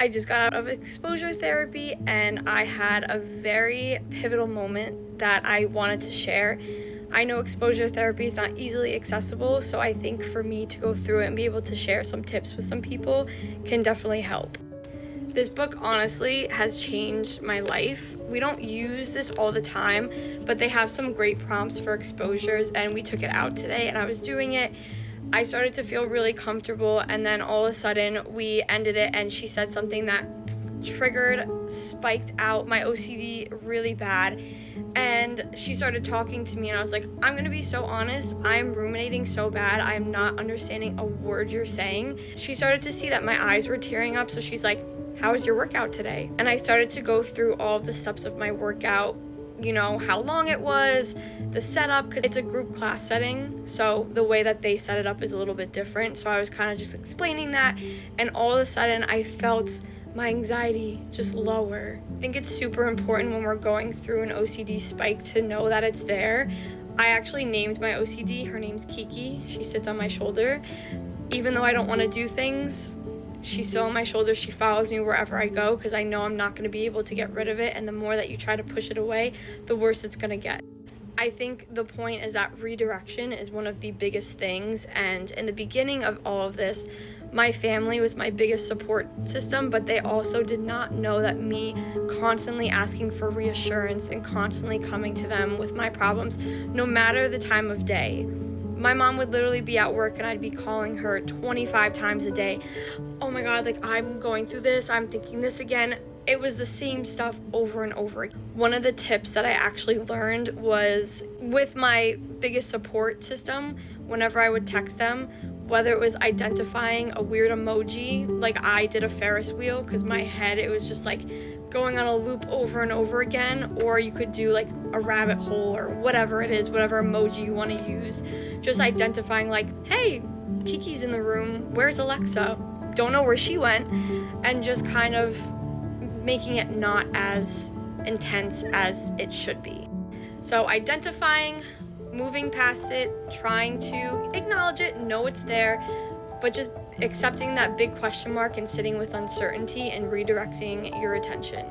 I just got out of exposure therapy and I had a very pivotal moment that I wanted to share. I know exposure therapy is not easily accessible, so I think for me to go through it and be able to share some tips with some people can definitely help. This book honestly has changed my life. We don't use this all the time, but they have some great prompts for exposures, and we took it out today and I was doing it. I started to feel really comfortable, and then all of a sudden we ended it and she said something that spiked out my OCD really bad. And she started talking to me and I was like, I'm gonna be so honest, I'm ruminating so bad, I'm not understanding a word you're saying. She started to see that my eyes were tearing up, so she's like, how was your workout today? And I started to go through all of the steps of my workout, how long it was, the setup, because it's a group class setting, so the way that they set it up is a little bit different. So I was kind of just explaining that, and all of a sudden I felt my anxiety just lower. I think it's super important when we're going through an OCD spike to know that it's there. I actually named my OCD. Her name's Kiki. She sits on my shoulder. Even though I don't want to do things, she's still on my shoulder. She follows me wherever I go because I know I'm not going to be able to get rid of it, and the more that you try to push it away, the worse it's going to get. I think the point is that redirection is one of the biggest things, and in the beginning of all of this, my family was my biggest support system, but they also did not know that me constantly asking for reassurance and constantly coming to them with my problems, no matter the time of day. My mom would literally be at work and I'd be calling her 25 times a day. Oh my God, I'm going through this, I'm thinking this again. It was the same stuff over and over again. One of the tips that I actually learned was with my biggest support system, whenever I would text them, whether it was identifying a weird emoji, like I did a Ferris wheel, because my head, it was just going on a loop over and over again, or you could do a rabbit hole or whatever it is, whatever emoji you want to use, just identifying hey, Kiki's in the room, where's Alexa? Don't know where she went, and just kind of making it not as intense as it should be. So identifying, moving past it, trying to acknowledge it, know it's there, but just accepting that big question mark and sitting with uncertainty and redirecting your attention.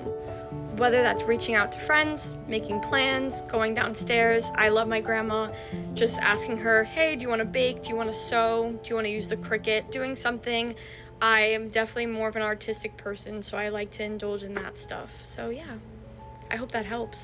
Whether that's reaching out to friends, making plans, going downstairs. I love my grandma. Just asking her, hey, do you want to bake? Do you want to sew? Do you want to use the Cricut? Doing something. I am definitely more of an artistic person, so I like to indulge in that stuff. So yeah, I hope that helps.